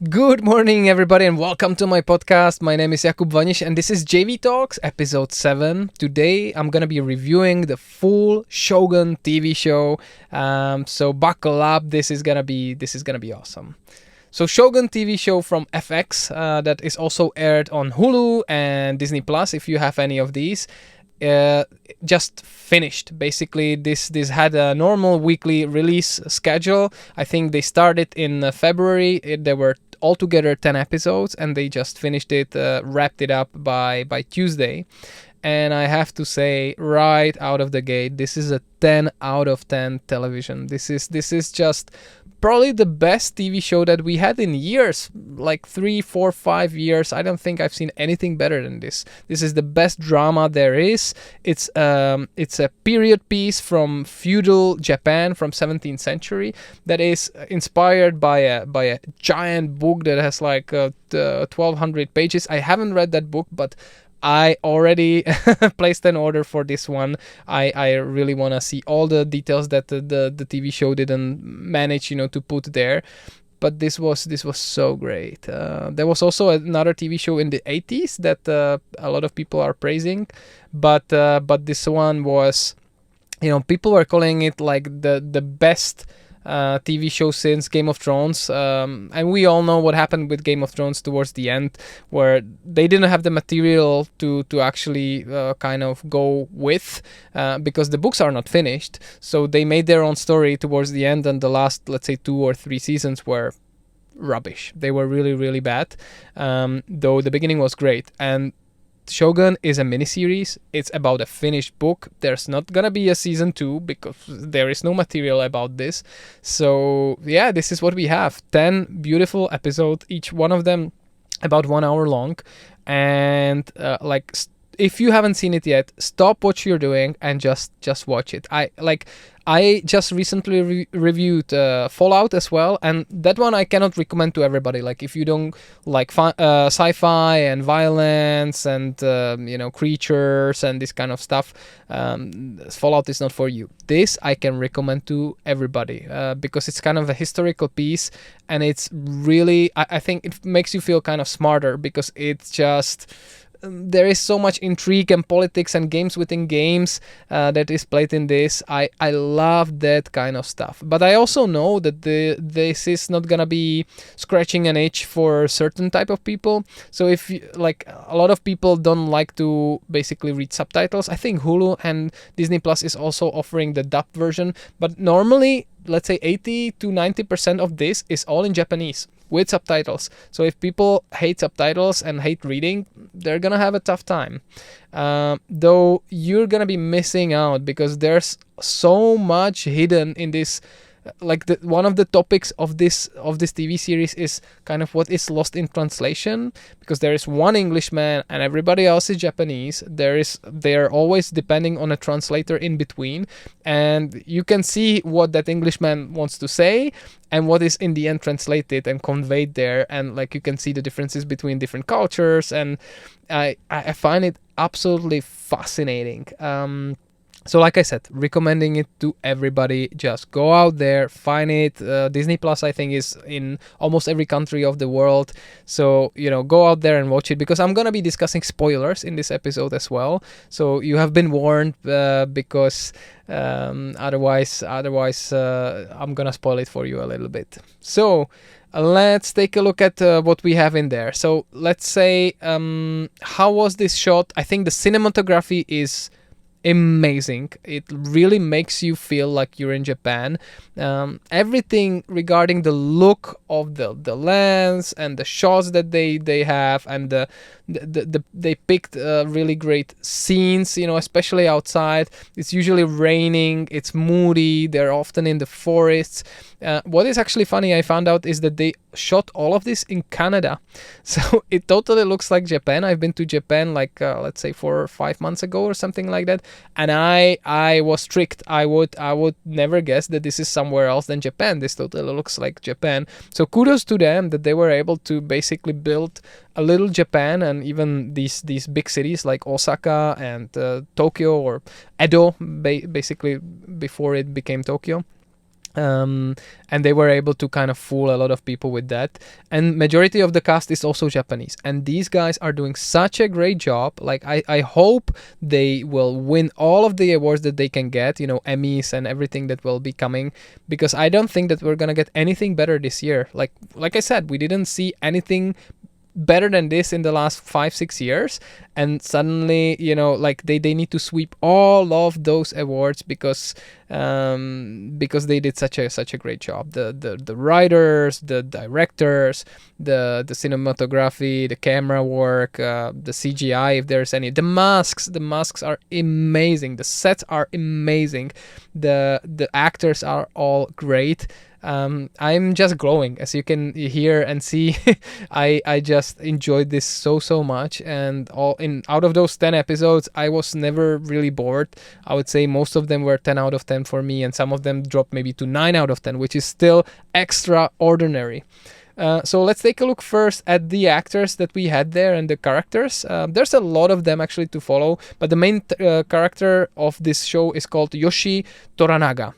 Good morning, everybody, and welcome to my podcast. My name is Jakub Vaniš, and this is JV Talks, episode 7. Today, I'm gonna be reviewing the full Shogun TV show. So buckle up. This is gonna be awesome. So Shogun TV show from FX that is also aired on Hulu and Disney Plus. If you have any of these. Uh, just finished. Basically, this had a normal weekly release schedule. I think they started in February. There were altogether 10 episodes, and they just finished it, wrapped it up by Tuesday. And I have to say, right out of the gate, this is a 10 out of 10 television. This is just probably the best TV show that we had in years, like 3, 4, 5 years. I don't think I've seen anything better than this. This is the best drama there is. It's a period piece from feudal Japan from 17th century that is inspired by a giant book that has like 1200 pages. I haven't read that book, but I already placed an order for this one. I really want to see all the details that the TV show didn't manage, to put there. But this was so great. There was also another TV show in the 80s that a lot of people are praising, but this one was, people were calling it like the best TV show since Game of Thrones, and we all know what happened with Game of Thrones towards the end, where they didn't have the material to actually kind of go with, because the books are not finished. So they made their own story towards the end, and the last, let's say, 2 or 3 seasons were rubbish. They were really, really bad, though the beginning was great. And Shogun is a miniseries. It's about a finished book. There's not gonna be a season 2 because there is no material about this. So yeah, this is what we have. 10 beautiful episodes, each one of them about 1 hour long. And if you haven't seen it yet, stop what you're doing and just watch it. I just recently reviewed Fallout as well, and that one I cannot recommend to everybody. Like, if you don't like sci-fi and violence and creatures and this kind of stuff, Fallout is not for you. This I can recommend to everybody because it's kind of a historical piece, and it's really, I think it makes you feel kind of smarter, because it's just, there is so much intrigue and politics and games within games that is played in this. I love that kind of stuff. But I also know that this is not gonna be scratching an itch for a certain type of people. So if a lot of people don't like to basically read subtitles, I think Hulu and Disney Plus is also offering the dubbed version. But normally, let's say 80 to 90% of this is all in Japanese with subtitles. So if people hate subtitles and hate reading, they're gonna have a tough time. Though you're gonna be missing out, because there's so much hidden in this. One of the topics of this TV series is kind of what is lost in translation, because there is one Englishman and everybody else is Japanese. They are always depending on a translator in between, and you can see what that Englishman wants to say and what is in the end translated and conveyed there, and you can see the differences between different cultures, and I find it absolutely fascinating. So like I said, recommending it to everybody. Just go out there, find it. Disney Plus, I think, is in almost every country of the world. So, go out there and watch it, because I'm going to be discussing spoilers in this episode as well. So you have been warned, because otherwise I'm going to spoil it for you a little bit. So let's take a look at what we have in there. So let's say, how was this shot? I think the cinematography is amazing. It really makes you feel like you're in Japan. Everything regarding the look of the lens and the shots that they have, and they picked really great scenes, especially outside. It's usually raining, it's moody, they're often in the forests. What is actually funny, I found out, is that they shot all of this in Canada. So it totally looks like Japan. I've been to Japan let's say 4 or 5 months ago or something like that, and I was tricked. I would never guess that this is somewhere else than Japan. This totally looks like Japan. So kudos to them that they were able to basically build a little Japan, and even these big cities like Osaka and Tokyo, or Edo, basically before it became Tokyo. And they were able to kind of fool a lot of people with that. And majority of the cast is also Japanese, and these guys are doing such a great job. Like I hope they will win all of the awards that they can get, Emmys and everything that will be coming, because I don't think that we're gonna get anything better this year. Like I said, we didn't see anything better than this in the last 5-6 years, and suddenly like they need to sweep all of those awards because they did such a great job. The writers, the directors, the cinematography, the camera work, the CGI, if there's any, the masks are amazing, the sets are amazing, the actors are all great. I'm just glowing, as you can hear and see. I just enjoyed this so much, and out of those 10 episodes, I was never really bored. I would say most of them were 10 out of 10 for me, and some of them dropped maybe to 9 out of 10, which is still extraordinary. So let's take a look first at the actors that we had there and the characters. There's a lot of them actually to follow, but the main character of this show is called Yoshi Toranaga.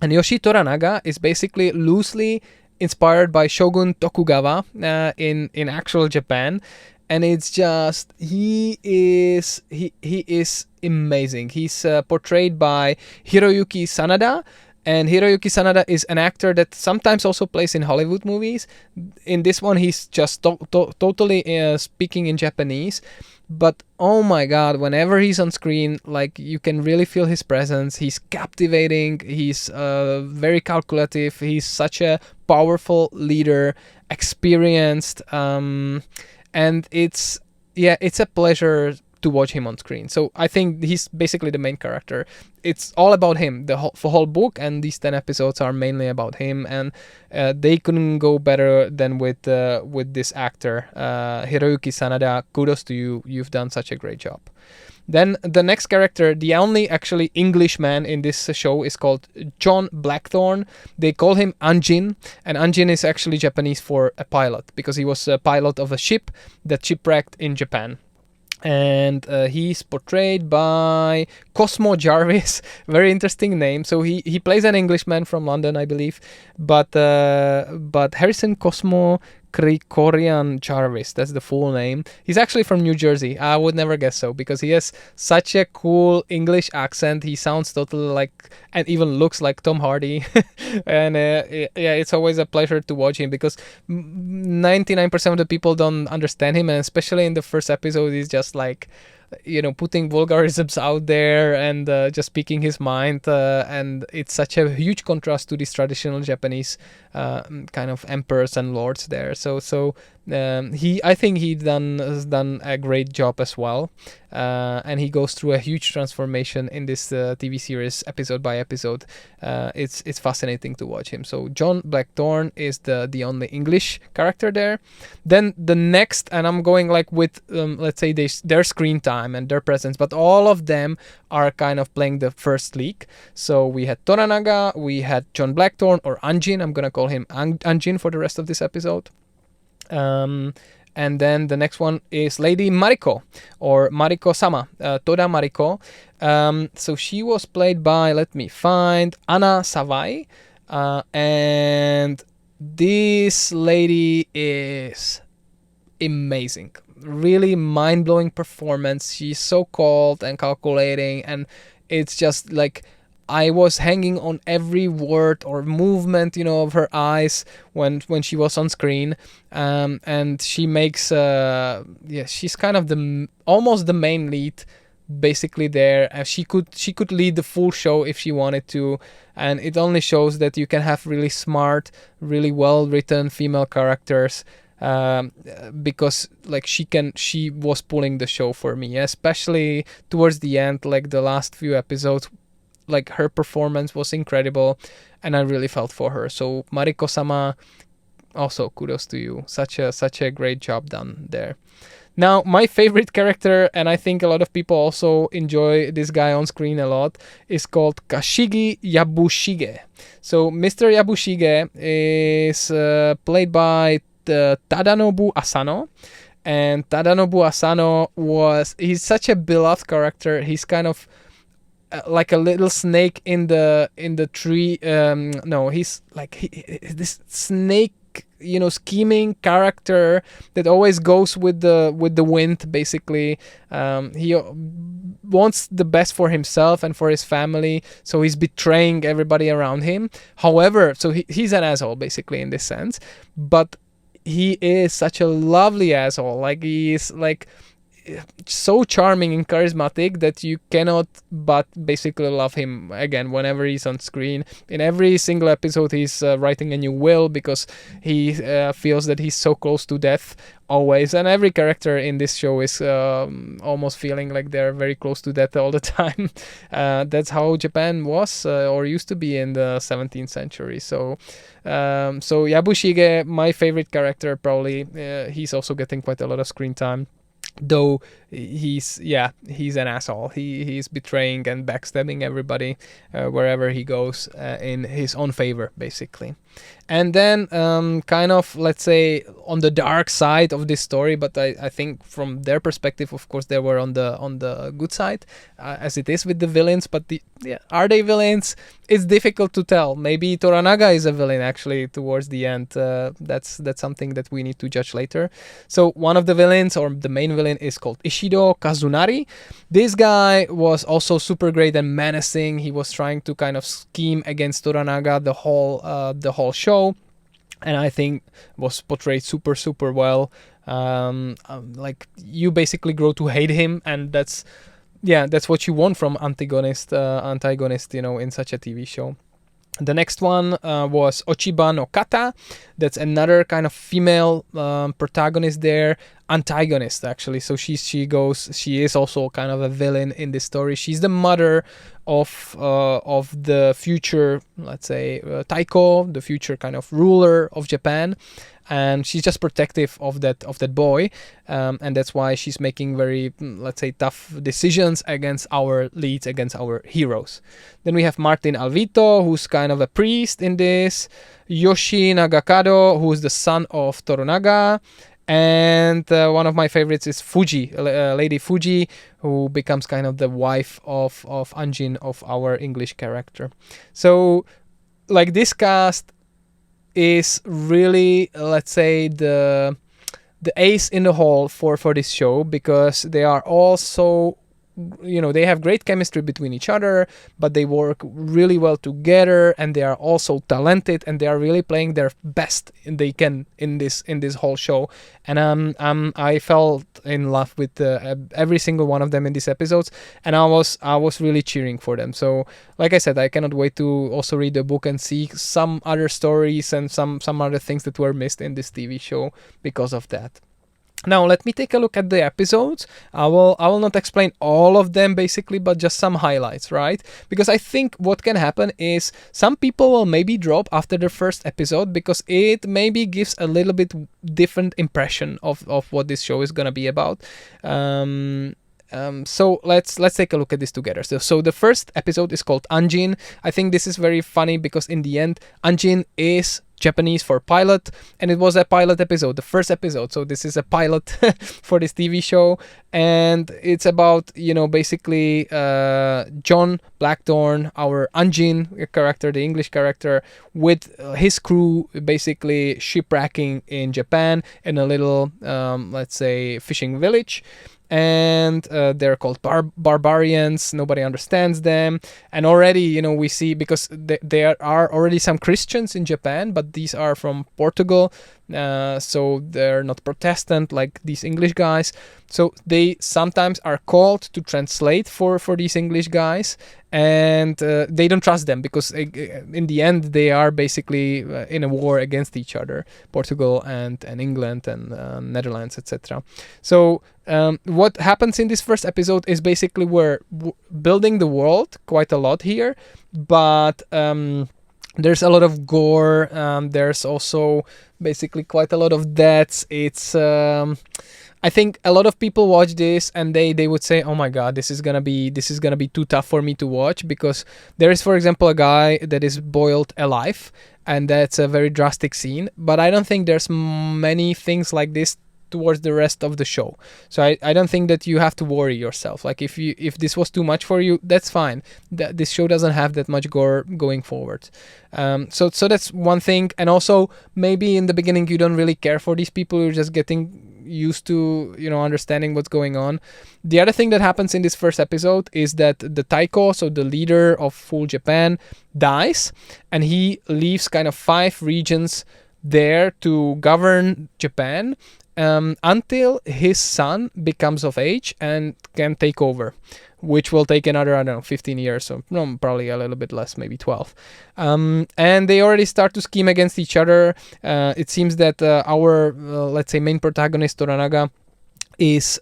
And Yoshi Toranaga is basically loosely inspired by Shogun Tokugawa in actual Japan, and it's just he is amazing. He's portrayed by Hiroyuki Sanada, and Hiroyuki Sanada is an actor that sometimes also plays in Hollywood movies. In this one, he's just totally speaking in Japanese. But oh my god, whenever he's on screen, like, you can really feel his presence. He's captivating, he's very calculative, he's such a powerful leader, experienced, and it's a pleasure to watch him on screen. So I think he's basically the main character. It's all about him, the whole book, and these 10 episodes are mainly about him, and they couldn't go better than with this actor, Hiroyuki Sanada. Kudos to you, you've done such a great job. Then the next character, the only actually Englishman in this show, is called John Blackthorne. They call him Anjin, and Anjin is actually Japanese for a pilot, because he was a pilot of a ship that shipwrecked in Japan. And he's portrayed by Cosmo Jarvis. Very interesting name. So he plays an Englishman from London, I believe, but Harrison Cosmo Krikorian Jarvis, that's the full name. He's actually from New Jersey. I would never guess so, because he has such a cool English accent. He sounds totally like, and even looks like, Tom Hardy. And it's always a pleasure to watch him, because 99% of the people don't understand him, and especially in the first episode, he's just like, putting vulgarisms out there and just speaking his mind, and it's such a huge contrast to these traditional Japanese kind of emperors and lords there. So I think has done a great job as well, and he goes through a huge transformation in this TV series, episode by episode. It's fascinating to watch him. So John Blackthorne is the only English character there. Then the next, and I'm going like with let's say their screen time and their presence, but all of them are kind of playing the first league. So we had Toranaga, we had John Blackthorne, or Anjin. I'm gonna call him Anjin for the rest of this episode. And then the next one is Lady Mariko, or Mariko-sama, Toda Mariko. So she was played by, let me find, Anna Savai, and this lady is amazing. Really mind-blowing performance. She's so cold and calculating, and it's just like, I was hanging on every word or movement, of her eyes when she was on screen. And she makes, she's kind of almost the main lead, basically there. She could lead the full show if she wanted to, and it only shows that you can have really smart, really well written female characters. Because like she was pulling the show for me, especially towards the end, like the last few episodes. Like, her performance was incredible, and I really felt for her. So Mariko-sama, also kudos to you. Such a great job done there. Now, my favorite character, and I think a lot of people also enjoy this guy on screen a lot, is called Kashigi Yabushige. So Mr. Yabushige is played by Tadanobu Asano. And Tadanobu Asano he's such a beloved character. He's kind of like a little snake in the tree. No, he's like this snake, scheming character that always goes with the wind. Basically, he wants the best for himself and for his family, so he's betraying everybody around him. However, so he's an asshole basically in this sense, but he is such a lovely asshole. Like, he is like so charming and charismatic that you cannot but basically love him again whenever he's on screen. In every single episode, he's writing a new will because he feels that he's so close to death always, and every character in this show is almost feeling like they're very close to death all the time. That's how Japan was or used to be in the 17th century. So Yabushige, my favorite character, probably. He's also getting quite a lot of screen time, though he's an asshole. He's betraying and backstabbing everybody wherever he goes in his own favor, basically. And then kind of, let's say, on the dark side of this story, but I think from their perspective, of course, they were on the good side, as it is with the villains. But are they villains? It's difficult to tell. Maybe Toranaga is a villain actually towards the end. That's something that we need to judge later. So one of the villains, or the main villain, is called Ishido Kazunari. This guy was also super great and menacing. He was trying to kind of scheme against Toranaga the whole show, and I think was portrayed super well. Like, you basically grow to hate him, and that's what you want from antagonist, in such a TV show. The next one was Ochiba no Kata. That's another kind of female protagonist there, antagonist actually. So she is also kind of a villain in this story. She's the mother of the future, let's say, Taiko, the future kind of ruler of Japan, and she's just protective of that boy, and that's why she's making very, let's say, tough decisions against our leads, against our heroes. Then we have Martin Alvito, who's kind of a priest in this, Yoshi Nagakado, who's the son of Toranaga, and one of my favorites is Fuji, Lady Fuji, who becomes kind of the wife of Anjin, of our English character. So, like, this cast is really, let's say, the ace in the hole for this show, because they are all so, they have great chemistry between each other, but they work really well together, and they are also talented, and they are really playing their best they can in this whole show. And I felt in love with every single one of them in these episodes, and I was really cheering for them. So, like I said, I cannot wait to also read the book and see some other stories and some other things that were missed in this TV show because of that. Now, let me take a look at the episodes. I will not explain all of them basically, but just some highlights, right? Because I think what can happen is some people will maybe drop after the first episode, because it maybe gives a little bit different impression of what this show is gonna be about. So let's take a look at this together. So the first episode is called Anjin. I think this is very funny because in the end, Anjin is Japanese for pilot, and it was a pilot episode, the first episode. So this is a pilot for this TV show, and it's about, basically John Blackthorne, our Anjin character, the English character, with his crew basically shipwrecking in Japan in a little, let's say, fishing village. And they're called barbarians. Nobody understands them. And already, we see, because there are already some Christians in Japan, but these are from Portugal. So they're not Protestant like these English guys. So they sometimes are called to translate for these English guys. And they don't trust them, because in the end they are basically in a war against each other, Portugal and England and Netherlands, etc. So what happens in this first episode is basically we're building the world quite a lot here, but there's a lot of gore. There's also basically quite a lot of deaths. It's I think a lot of people watch this and they would say, oh my god, this is gonna be too tough for me to watch, because there is, for example, a guy that is boiled alive, and that's a very drastic scene. But I don't think there's many things like this towards the rest of the show. So I don't think that you have to worry yourself. Like if this was too much for you, that's fine. This show doesn't have that much gore going forward. So that's one thing. And also maybe in the beginning you don't really care for these people. You're just getting used to understanding what's going on. The other thing that happens in this first episode is that the Taiko, so the leader of full Japan, dies, and he leaves kind of 5 regions there to govern Japan until his son becomes of age and can take over, which will take another, 15 years, so no, probably a little bit less, maybe 12. And they already start to scheme against each other. It seems that our, let's say, main protagonist, Toranaga, is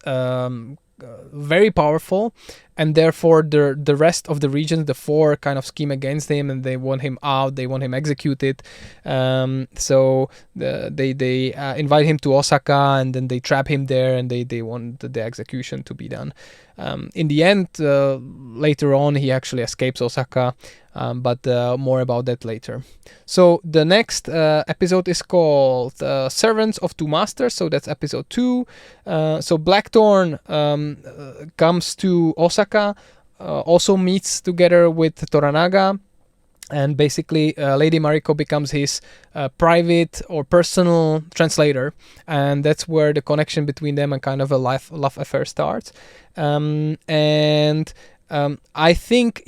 very powerful, and therefore the rest of the regions, the 4, kind of scheme against him, and they want him out, they want him executed. So they invite him to Osaka, and then they trap him there, and they want the execution to be done. In the end, later on, he actually escapes Osaka, but more about that later. So the next episode is called Servants of Two Masters, so that's episode 2. So Blackthorn comes to Osaka, also meets together with Toranaga, and basically Lady Mariko becomes his private or personal translator, and that's where the connection between them and kind of a love affair starts. I think,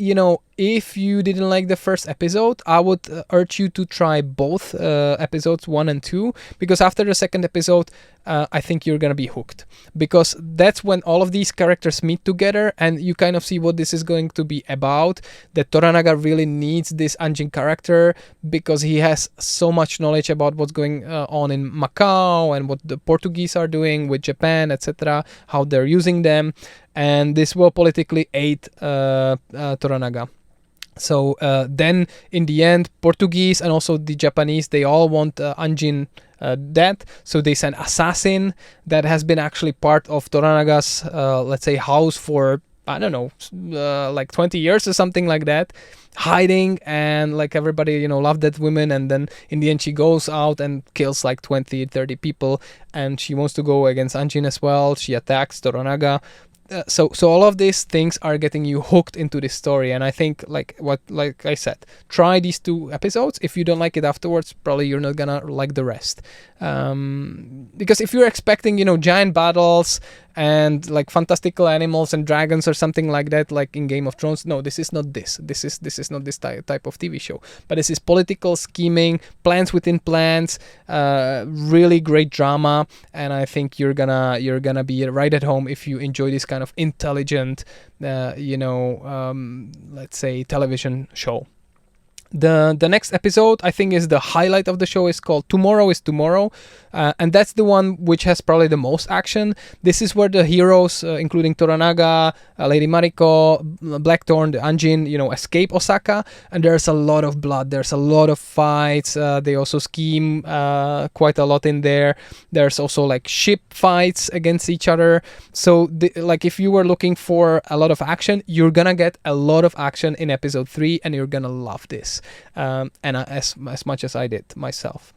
if you didn't like the first episode, I would urge you to try both episodes 1 and 2, because after the second episode, I think you're gonna be hooked, because that's when all of these characters meet together and you kind of see what this is going to be about, that Toranaga really needs this Anjin character because he has so much knowledge about what's going on in Macau and what the Portuguese are doing with Japan, etc., how they're using them, and this will politically aid Toranaga. So then in the end, Portuguese and also the Japanese, they all want Anjin dead, so they send assassin that has been actually part of Toranaga's let's say house for like 20 years or something like that, hiding, and like everybody loved that woman, and then in the end she goes out and kills like 20-30 people, and she wants to go against Anjin as well. She attacks Toranaga. So all of these things are getting you hooked into this story, and I think like I said, try these 2 episodes. If you don't like it afterwards, probably you're not gonna like the rest, because if you're expecting giant battles and like fantastical animals and dragons or something like that, like in Game of Thrones, no, this is not this is not this type of TV show, but this is political scheming, plans within plans, really great drama, and I think you're gonna be right at home if you enjoy this kind of intelligent let's say television show. The next episode, I think, is the highlight of the show, is called Tomorrow is Tomorrow, and that's the one which has probably the most action. This is where the heroes, including Toranaga, Lady Mariko, Blackthorn, the Anjin, escape Osaka, and there's a lot of blood, there's a lot of fights, they also scheme quite a lot in there. There's also like ship fights against each other, so like if you were looking for a lot of action, you're gonna get a lot of action in episode 3, and you're gonna love this. And as much as I did myself.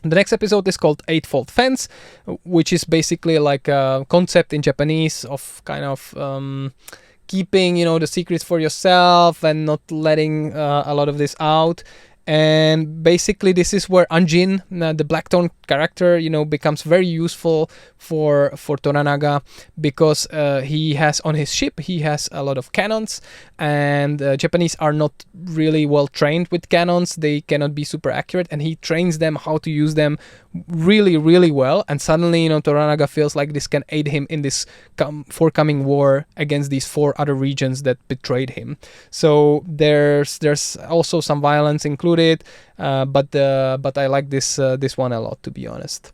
The next episode is called Eightfold Fence, which is basically like a concept in Japanese of kind of keeping the secrets for yourself and not letting a lot of this out. And basically this is where Anjin, the Blackthorn character, becomes very useful for Toranaga, because he has on his ship, he has a lot of cannons, and Japanese are not really well trained with cannons. They cannot be super accurate, and he trains them how to use them really, really well. And suddenly, Toranaga feels like this can aid him in this forthcoming war against these 4 other regions that betrayed him. So there's also some violence included, but I like this one a lot, to be honest.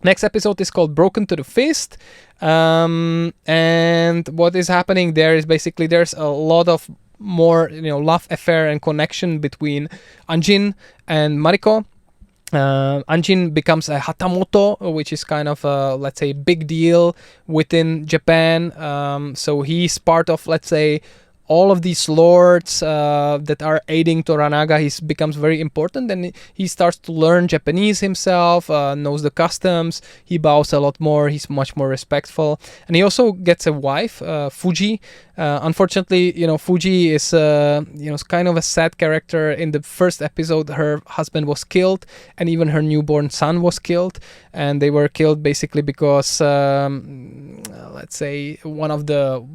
Next episode is called Broken to the Fist, and what is happening there is basically there's a lot of more love affair and connection between Anjin and Mariko. Anjin becomes a Hatamoto, which is kind of a, let's say, big deal within Japan. So he's part of, let's say, all of these lords that are aiding Toranaga, he becomes very important, and he starts to learn Japanese himself, knows the customs, he bows a lot more, he's much more respectful, and he also gets a wife, Fuji. Unfortunately, Fuji is kind of a sad character. In the first episode, her husband was killed, and even her newborn son was killed, and they were killed basically because let's say one of the,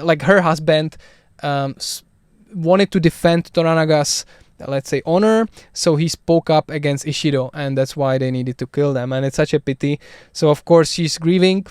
like, her husband wanted to defend Toranaga's, let's say, honor, so he spoke up against Ishido, and that's why they needed to kill them, and it's such a pity. So of course she's grieving,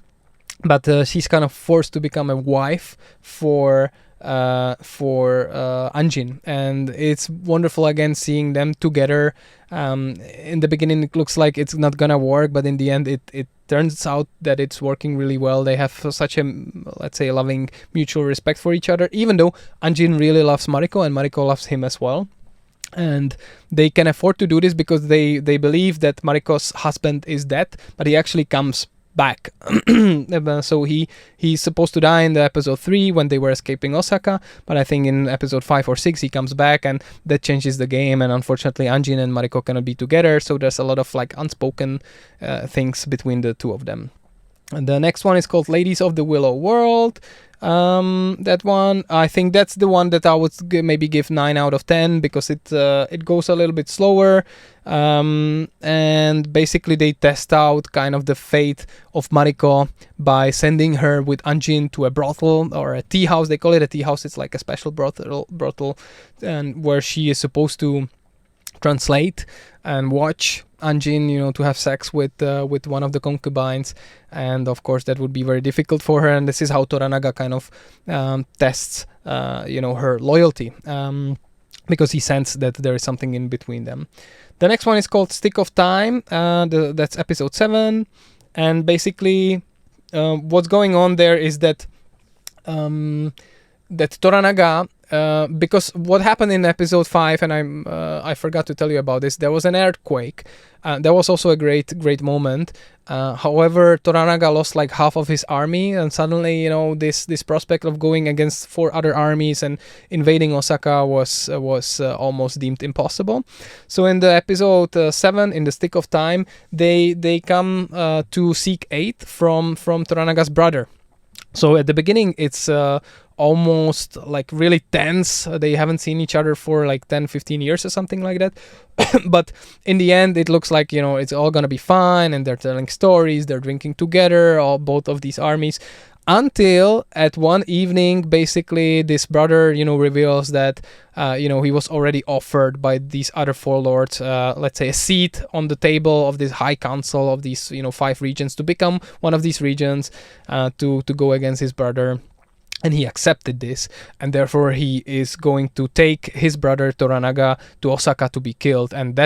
but she's kind of forced to become a wife for Anjin, and it's wonderful again seeing them together. In the beginning it looks like it's not gonna work, but in the end it turns out that it's working really well. They have such a, let's say, loving mutual respect for each other, even though Anjin really loves Mariko and Mariko loves him as well. And they can afford to do this because they believe that Mariko's husband is dead, but he actually comes back. So he's supposed to die in the episode 3 when they were escaping Osaka, but I think in episode 5 or 6 he comes back, and that changes the game, and unfortunately Anjin and Mariko cannot be together, so there's a lot of like unspoken things between the two of them. And the next one is called Ladies of the Willow World. That one, I think that's the one that I would maybe give 9 out of 10 because it goes a little bit slower, and basically they test out kind of the fate of Mariko by sending her with Anjin to a brothel or a tea house. They call it a tea house. It's like a special brothel, and where she is supposed to translate and watch Anjin, to have sex with one of the concubines, and of course that would be very difficult for her. And this is how Toranaga kind of tests, her loyalty, because he sensed that there is something in between them. The next one is called Stick of Time. That's episode 7, and basically what's going on there is that Toranaga. Because what happened in episode 5, and I forgot to tell you about this, there was an earthquake. That was also a great moment. However, Toranaga lost like half of his army, and suddenly, this prospect of going against 4 other armies and invading Osaka was almost deemed impossible. So in the episode 7, in the Stick of Time, they come to seek aid from Toranaga's brother. So at the beginning, it's almost like really tense. They haven't seen each other for like 10-15 years or something like that. But in the end, it looks like, it's all gonna be fine, and they're telling stories, they're drinking together, both of these armies. Until at one evening, basically, this brother, reveals that, he was already offered by these other 4 lords, let's say, a seat on the table of this high council of these, 5 regions, to become one of these regions, to go against his brother. And he accepted this, and therefore he is going to take his brother Toranaga to Osaka to be killed, and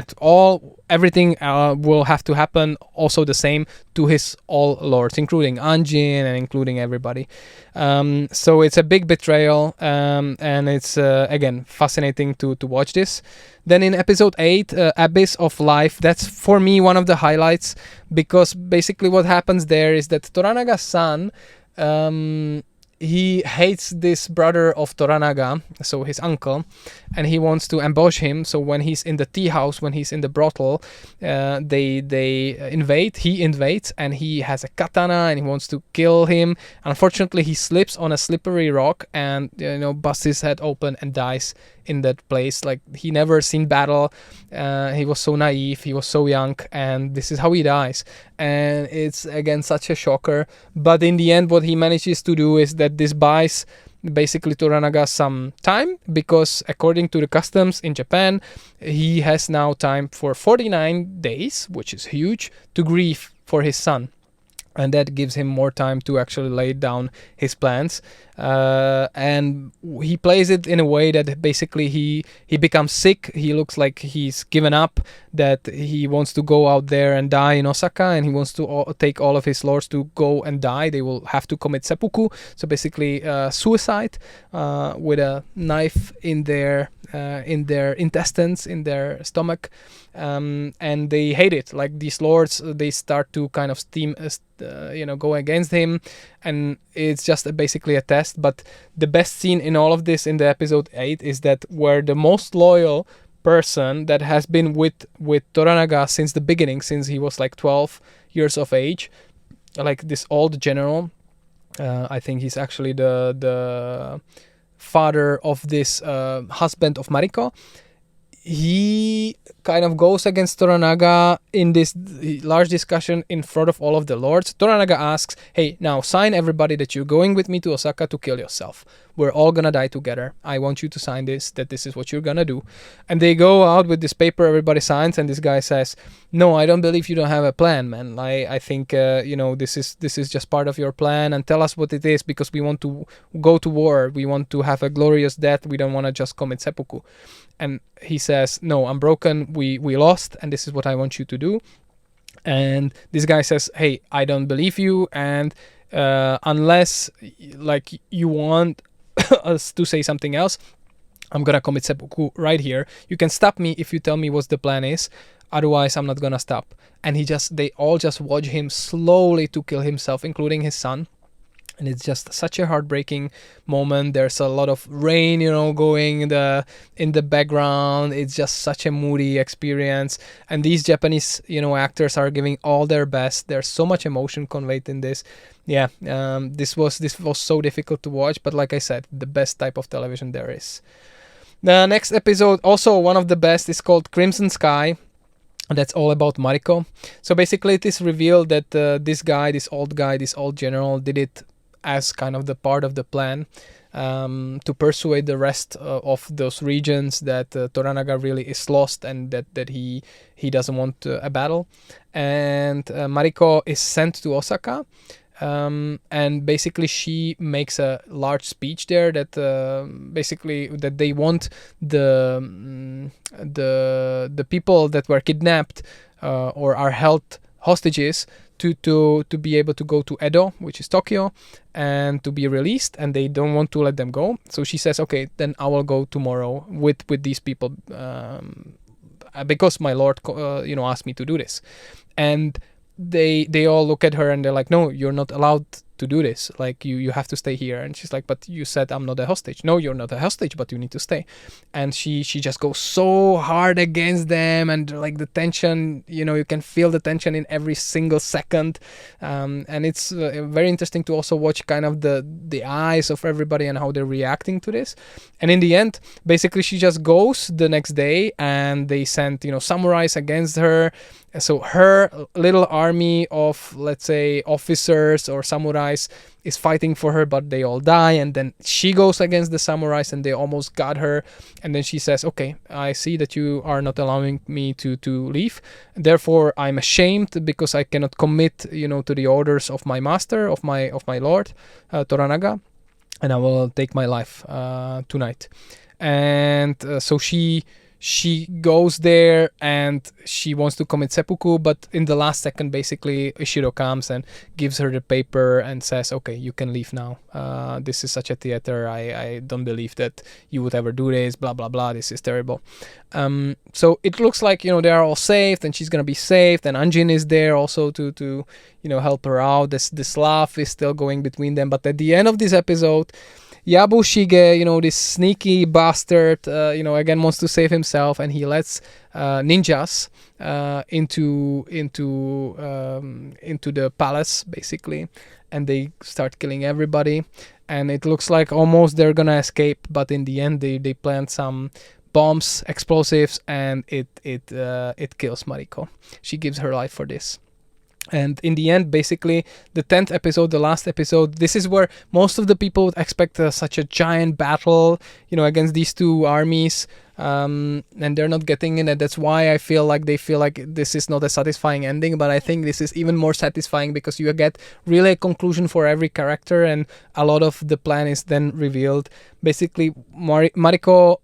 everything will have to happen also the same to his all lords, including Anjin and including everybody. So it's a big betrayal, and it's again fascinating to watch this. Then in episode 8, Abyss of Life, that's for me one of the highlights, because basically what happens there is that Toranaga's son, he hates this brother of Toranaga, so his uncle, and he wants to ambush him. So when he's in the tea house, when he's in the brothel, they invade. He invades, and he has a katana, and he wants to kill him. Unfortunately, he slips on a slippery rock and busts his head open and dies in that place. Like, he never seen battle. He was so naive. He was so young, and this is how he dies. And it's again such a shocker. But in the end, what he manages to do is that this buys basically Toranaga some time, because according to the customs in Japan, he has now time for 49 days, which is huge, to grieve for his son. And that gives him more time to actually lay down his plans. And he plays it in a way that basically he becomes sick. He looks like he's given up, that he wants to go out there and die in Osaka, and he wants to take all of his lords to go and die. They will have to commit seppuku, so basically suicide, with a knife in their intestines, in their stomach. and they hate it. Like these lords, they start to kind of go against him, and it's just basically a test. But the best scene in all of this in the episode 8 is that where the most loyal person that has been with Toranaga since the beginning, since he was like 12 years of age, like this old general. I think he's actually the father of this husband of Mariko. He kind of goes against Toranaga in this large discussion in front of all of the lords. Toranaga asks, hey, now sign everybody that you're going with me to Osaka to kill yourself. We're all gonna die together. I want you to sign this, that this is what you're gonna do. And they go out with this paper, everybody signs, and this guy says, no, I don't believe you don't have a plan, man. I think, this is just part of your plan, and tell us what it is, because we want to go to war. We want to have a glorious death. We don't want to just commit seppuku. And he says, no, I'm broken. We lost, and this is what I want you to do. And this guy says, hey, I don't believe you, and unless like you want us to say something else, I'm gonna commit seppuku right here. You can stop me if you tell me what the plan is. Otherwise, I'm not gonna stop. And they all just watch him slowly to kill himself, including his son. And it's just such a heartbreaking moment. There's a lot of rain, going in the background. It's just such a moody experience. And these Japanese, actors are giving all their best. There's so much emotion conveyed in this. Yeah, this was so difficult to watch. But like I said, the best type of television there is. The next episode, also one of the best, is called Crimson Sky. That's all about Mariko. So basically it is revealed that this old general did it as kind of the part of the plan to persuade the rest of those regions that Toranaga really is lost, and that he doesn't want a battle. And Mariko is sent to Osaka, and basically she makes a large speech there that basically that they want the people that were kidnapped or are held hostages to be able to go to Edo, which is Tokyo, and to be released, and they don't want to let them go. So she says, okay, then I will go tomorrow with these people because my lord asked me to do this. And they all look at her and they're like, no, you're not allowed to do this. Like you have to stay here. And she's like, but you said I'm not a hostage. No, you're not a hostage, but you need to stay. And she just goes so hard against them, and like the tension, you can feel the tension in every single second. And it's very interesting to also watch kind of the eyes of everybody and how they're reacting to this. And in the end, basically she just goes the next day, and they send samurais against her. So her little army of, let's say, officers or samurais is fighting for her, but they all die. And then she goes against the samurais, and they almost got her. And then she says, okay, I see that you are not allowing me to leave. Therefore, I'm ashamed because I cannot commit, to the orders of my master, of my lord, Toranaga, and I will take my life tonight. And so she goes there and she wants to commit seppuku, but in the last second, basically, Ishiro comes and gives her the paper and says, okay, you can leave now. This is such a theater. I don't believe that you would ever do this, blah, blah, blah. This is terrible. So it looks like, they are all saved, and she's going to be saved. And Anjin is there also to help her out. This laugh is still going between them. But at the end of this episode, Yabushige, this sneaky bastard, again wants to save himself, and he lets ninjas into the palace, basically, and they start killing everybody. And it looks like almost they're gonna escape, but in the end, they plant some bombs, explosives, and it kills Mariko. She gives her life for this. And in the end, basically, the 10th episode, the last episode, this is where most of the people would expect such a giant battle, against these two armies, and they're not getting in it. That's why I feel like they feel like this is not a satisfying ending, but I think this is even more satisfying because you get really a conclusion for every character, and a lot of the plan is then revealed. Basically, Mariko,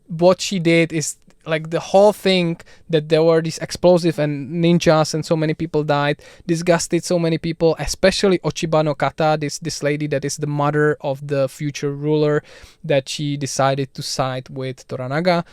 what she did is, like, the whole thing that there were these explosive and ninjas and so many people died disgusted so many people, especially Ochiba no Kata, this lady that is the mother of the future ruler, that she decided to side with Toranaga.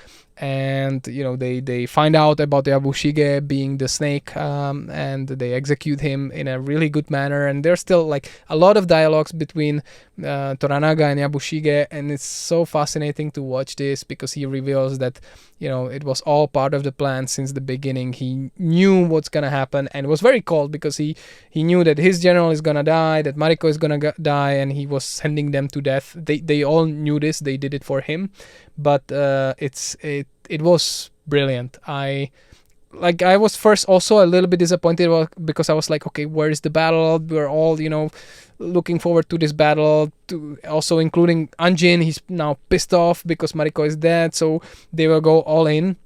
and they find out about Yabushige being the snake, and they execute him in a really good manner. And there's still like a lot of dialogues between Toranaga and Yabushige, and it's so fascinating to watch this because he reveals that it was all part of the plan since the beginning. He knew what's gonna happen, and it was very cold because he knew that his general is gonna die, that Mariko is gonna die, and he was sending them to death. They all knew this. They did it for him, but it was brilliant. I was first also a little bit disappointed because I was like, okay, where is the battle? We're all looking forward to this battle, also including Anjin. He's now pissed off because Mariko is dead, so they will go all in.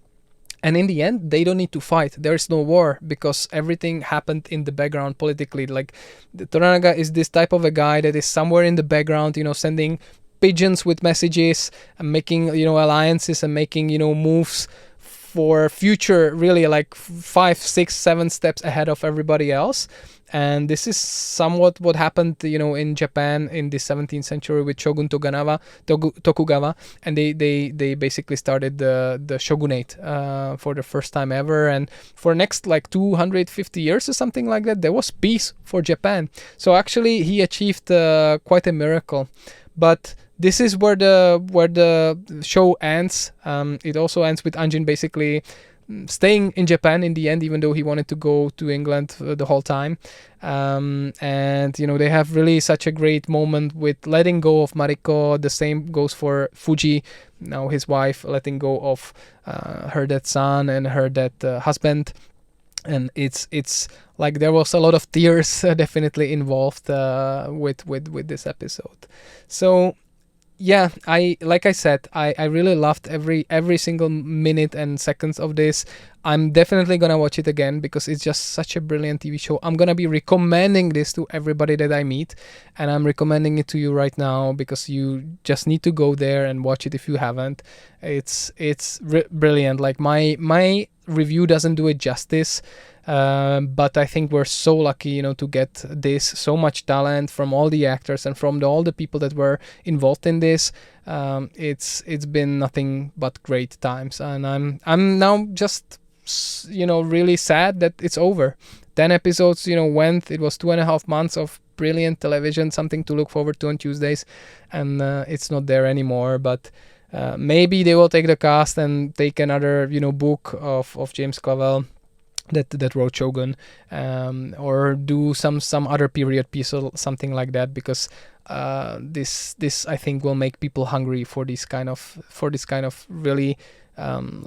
And in the end, they don't need to fight. There is no war because everything happened in the background politically. Like, Toranaga is this type of a guy that is somewhere in the background, sending pigeons with messages and making, alliances and making, moves for future, really like 5, 6, 7 steps ahead of everybody else. And this is somewhat what happened, in Japan in the 17th century with Shogun Tokugawa, and they basically started the shogunate for the first time ever. And for next like 250 years or something like that, there was peace for Japan. So actually, he achieved quite a miracle. But this is where the show ends. It also ends with Anjin basically staying in Japan in the end, even though he wanted to go to England the whole time. And they have really such a great moment with letting go of Mariko. The same goes for Fuji, now his wife, letting go of her dead son and her dead husband. And it's like there was a lot of tears definitely involved with this episode. So yeah, I really loved every single minute and seconds of this. I'm definitely gonna watch it again because it's just such a brilliant TV show. I'm gonna be recommending this to everybody that I meet, and I'm recommending it to you right now because you just need to go there and watch it if you haven't. It's brilliant. Like my review doesn't do it justice. But I think we're so lucky, to get this, so much talent from all the actors and from all the people that were involved in this. It's been nothing but great times, and I'm now just really sad that it's over. 10 episodes went. It was 2.5 months of brilliant television, something to look forward to on Tuesdays, and it's not there anymore. But maybe they will take the cast and take another book of James Clavell that wrote Shogun, or do some other period piece or something like that, because this I think will make people hungry for this kind of really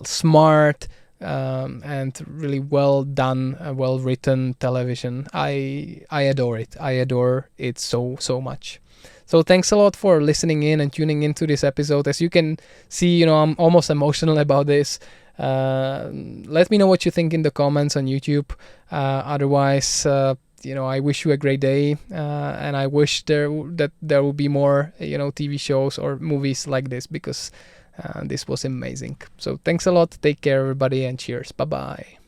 smart and really well done, well written television. I adore it. I adore it so much. So thanks a lot for listening in and tuning into this episode. As you can see, I'm almost emotional about this. Let me know what you think in the comments on YouTube. Otherwise, I wish you a great day, and I wish there will be more, TV shows or movies like this, because this was amazing. So thanks a lot. Take care, everybody, and cheers. Bye bye.